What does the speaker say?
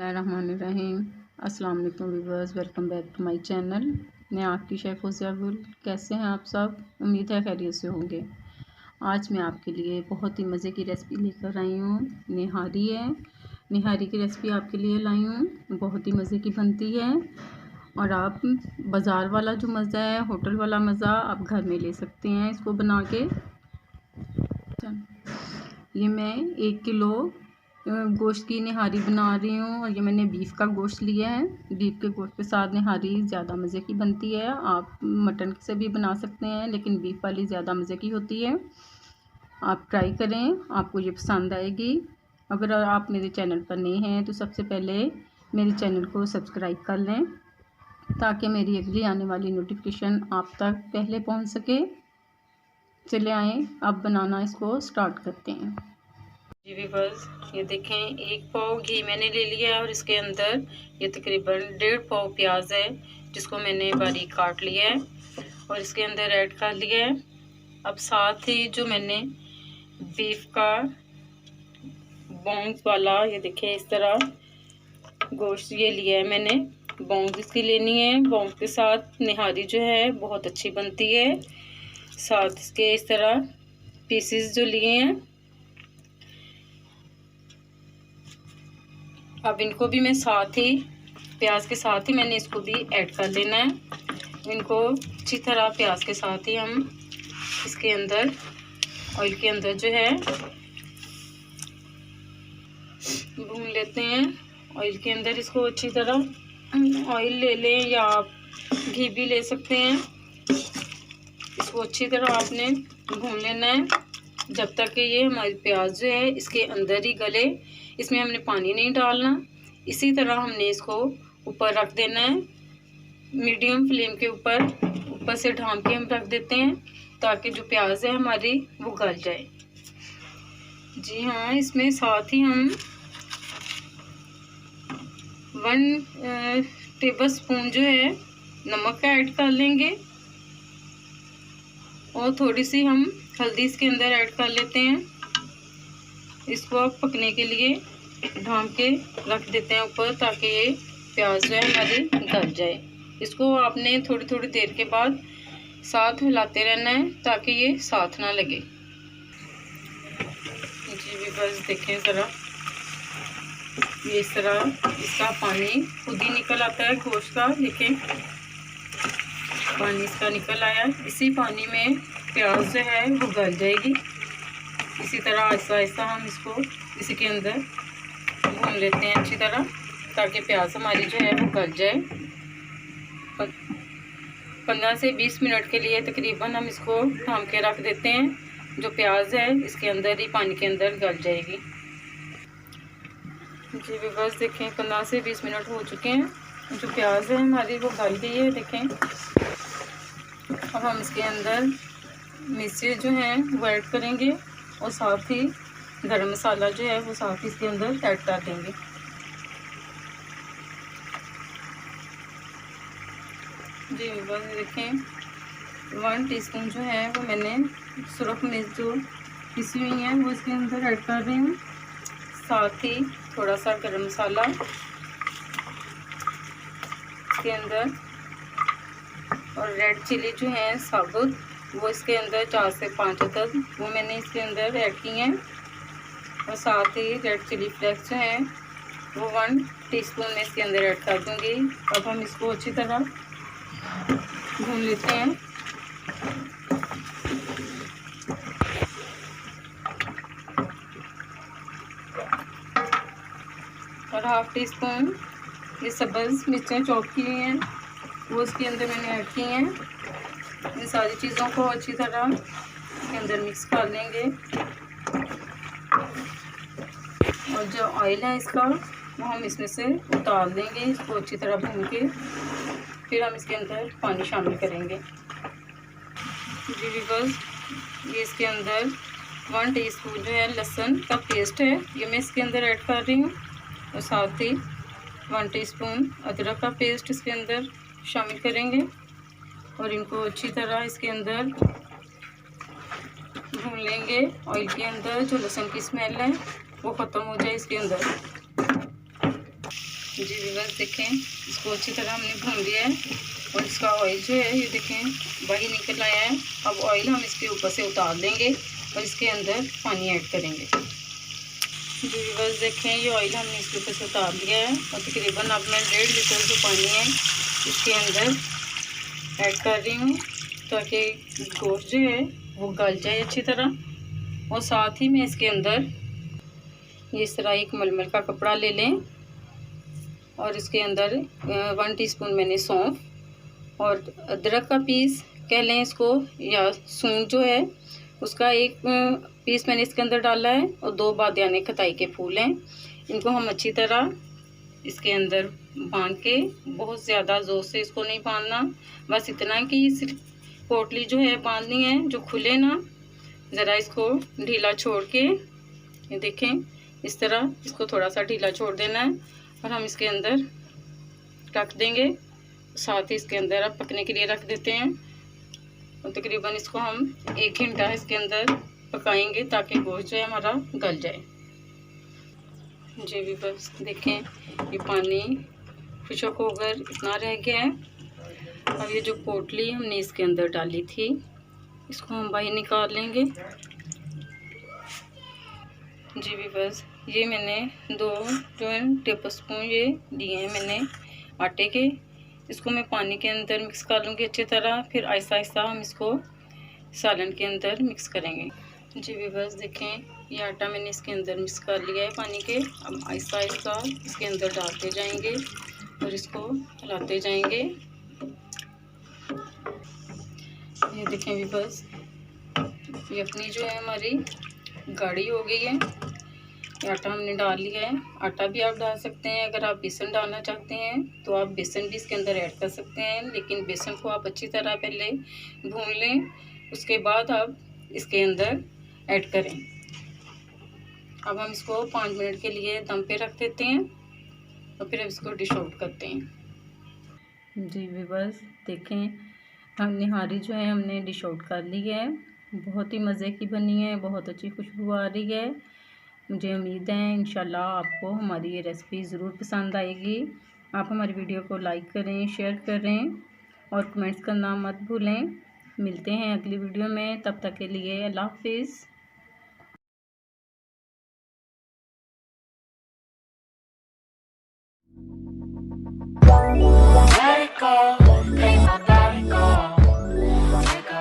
बिस्मिल्लाहिर्रहमानिर्रहीम। अस्सलाम वालेकुम viewers, welcome back to my channel. मैं आपकी शेफ़ फ़ौज़िया गुल। कैसे हैं आप सब? उम्मीद है खैरियत से होंगे। आज मैं आपके लिए बहुत ही मज़े की रेसिपी लेकर आई हूँ। निहारी है, निहारी की रेसिपी आपके लिए लाई हूँ। बहुत ही मज़े की बनती है और आप बाज़ार वाला जो मज़ा है, होटल वाला मज़ा आप घर में ले सकते हैं इसको बना के। ये मैं 1 किलो गोश्त की निहारी बना रही हूँ और ये मैंने बीफ का गोश्त लिया है। बीफ के गोश्त के साथ निहारी ज़्यादा मज़े की बनती है। आप मटन से भी बना सकते हैं, लेकिन बीफ वाली ज़्यादा मज़े की होती है। आप ट्राई करें, आपको ये पसंद आएगी। अगर आप मेरे चैनल पर नए हैं तो सबसे पहले मेरे चैनल को सब्सक्राइब कर लें, ताकि मेरी अगली आने वाली नोटिफिकेशन आप तक पहले पहुँच सके। चले आएँ, अब बनाना इसको स्टार्ट करते हैं। जी व्यूअर्स, ये देखें 1 पाव घी मैंने ले लिया है और इसके अंदर ये तकरीबन 1.5 पाव प्याज है, जिसको मैंने बारीक काट लिया है और इसके अंदर ऐड कर लिया है। अब साथ ही जो मैंने बीफ का बोन्स वाला, ये देखें इस तरह गोश्त ये लिया है मैंने। बोन्स इसकी लेनी है। बोन्स के साथ निहारी जो है बहुत अच्छी बनती है। साथ इसके इस तरह पीसेस जो लिए हैं, अब इनको भी मैं साथ ही प्याज के साथ ही मैंने इसको भी ऐड कर लेना है। इनको अच्छी तरह प्याज के साथ ही हम इसके अंदर ऑयल के अंदर जो है भून लेते हैं। ऑयल के अंदर इसको अच्छी तरह ऑयल ले लें या आप घी भी ले सकते हैं। इसको अच्छी तरह आपने भून लेना है जब तक कि ये हमारी प्याज जो है इसके अंदर ही गले। इसमें हमने पानी नहीं डालना। इसी तरह हमने इसको ऊपर रख देना है, मीडियम फ्लेम के ऊपर से ढांक के हम रख देते हैं, ताकि जो प्याज है हमारी वो गल जाए। जी हाँ, इसमें साथ ही हम 1 टेबलस्पून जो है नमक का ऐड कर लेंगे और थोड़ी सी हम हल्दी इसके अंदर ऐड कर लेते हैं। इसको अब पकने के लिए ढांक के रख देते हैं ऊपर, ताकि ये प्याज जो है हमारी गल जाए। इसको आपने थोड़ी थोड़ी देर के बाद साथ हिलाते रहना है, ताकि ये साथ ना लगे। जी भी बस देखें ज़रा, ये इस तरह इसका पानी खुद ही निकल आता है गोश्त का। देखें पानी इसका निकल आया। इसी पानी में प्याज जो है वो गल जाएगी। इसी तरह आहिस्ता आहिस्ता हम इसको इसी के अंदर भून लेते हैं अच्छी तरह, ताकि प्याज हमारी जो है वो गल जाए। 15 से 20 मिनट के लिए तकरीबन हम इसको ढांक के रख देते हैं। जो प्याज है इसके अंदर ही पानी के अंदर गल जाएगी। जी बस देखें 15 से 20 मिनट हो चुके हैं। जो प्याज है हमारी वो गल गई है। देखें अब हम इसके अंदर मिर्ची जो हैं वो ऐड करेंगे और साथ ही गरम मसाला जो है वो साथ ही इसके अंदर ऐड कर देंगे। जी बस देखें 1 टीस्पून जो है वो मैंने सुरख मिर्च जो पिसी हुई है वो इसके अंदर ऐड कर रही हूँ। साथ ही थोड़ा सा गरम मसाला इसके अंदर और रेड चिली जो है साबुत वो इसके अंदर 4 से 5 अदद वो मैंने इसके अंदर ऐड की हैं। और साथ ही रेड चिली फ्लेक्स जो हैं वो 1 टीस्पून में इसके अंदर ऐड कर दूंगी। अब हम इसको अच्छी तरह भून लेते हैं। और 1/2 टीस्पून ये सब्ज़ मिर्चें चॉप की हुई हैं वो इसके अंदर मैंने ऐड की हैं। इन सारी चीज़ों को अच्छी तरह इसके अंदर मिक्स कर लेंगे। और जो ऑयल है इसका वो हम इसमें से उतार देंगे। इसको अच्छी तरह भून के फिर हम इसके अंदर पानी शामिल करेंगे। जी बस ये इसके अंदर 1 टीस्पून जो है लहसुन का पेस्ट है ये मैं इसके अंदर ऐड कर रही हूँ। और साथ ही 1 टीस्पून अदरक का पेस्ट इसके अंदर शामिल करेंगे और इनको अच्छी तरह इसके अंदर भून लेंगे। ऑयल के अंदर जो लहसुन की स्मेल है वो ख़त्म हो जाए इसके अंदर। जी व्यूअर्स देखें, इसको अच्छी तरह हमने भून लिया है और इसका ऑयल जो है ये देखें बाहर निकल आया है। अब ऑयल हम इसके ऊपर से उतार देंगे और इसके अंदर पानी ऐड करेंगे। जी व्यूअर्स देखें, ये ऑयल हमने इसके ऊपर से उतार लिया है और तकरीबन अब मैं 1.5 लीटर जो पानी है इसके अंदर ऐड कर रही हूँ ताकि गोश्त जो है वो गल जाए अच्छी तरह। और साथ ही में इसके अंदर ये इस तरह एक मलमल का कपड़ा ले लें और इसके अंदर 1 टीस्पून मैंने सौंफ और अदरक का पीस कह लें इसको, या सूंड जो है उसका एक पीस मैंने इसके अंदर डाला है और 2 बादियाने खताई के फूल हैं। इनको हम अच्छी तरह इसके अंदर बांध के, बहुत ज़्यादा ज़ोर से इसको नहीं बांधना, बस इतना कि सिर्फ पोटली जो है बांधनी है जो खुले ना, ज़रा इसको ढीला छोड़ के, ये देखें इस तरह इसको थोड़ा सा ढीला छोड़ देना है और हम इसके अंदर रख देंगे। साथ ही इसके अंदर अब पकने के लिए रख देते हैं और तकरीबन इसको हम 1 घंटा इसके अंदर पकाएंगे ताकि गोश्त जो है हमारा गल जाए। जी भी बस देखें, ये पानी खुशक होकर इतना रह गया है। अब ये जो पोटली हमने इसके अंदर डाली थी इसको हम बाहर निकाल लेंगे। जी भी बस ये मैंने 2 टेबल स्पून ये दिए हैं मैंने आटे के। इसको मैं पानी के अंदर मिक्स कर लूँगी अच्छी तरह, फिर आहिस्ता आहिस्ता हम इसको सालन के अंदर मिक्स करेंगे। जी भी बस देखें, ये आटा मैंने इसके अंदर मिक्स कर लिया है पानी के। अब आहिस्ता आहिस्ता इसके अंदर डालते जाएंगे और इसको हिलाते जाएंगे। ये देखें भी बस ये अपनी जो है हमारी गाढ़ी हो गई है। आटा हमने डाल लिया है। आटा भी आप डाल सकते हैं, अगर आप बेसन डालना चाहते हैं तो आप बेसन भी इसके अंदर ऐड कर सकते हैं, लेकिन बेसन को आप अच्छी तरह पहले भून लें, उसके बाद आप इसके अंदर ऐड करें। अब हम इसको 5 मिनट के लिए दम पे रख देते हैं और फिर अब इसको डिश आउट करते हैं। जी व्यूअर्स देखें, हम निहारी जो है हमने डिश आउट कर ली है। बहुत ही मज़े की बनी है, बहुत अच्छी खुशबू आ रही है। मुझे उम्मीद है इंशाल्लाह आपको हमारी ये रेसिपी ज़रूर पसंद आएगी। आप हमारी वीडियो को लाइक करें, शेयर करें और कमेंट्स करना मत भूलें। मिलते हैं अगली वीडियो में, तब तक के लिए अल्लाह हाफिज़।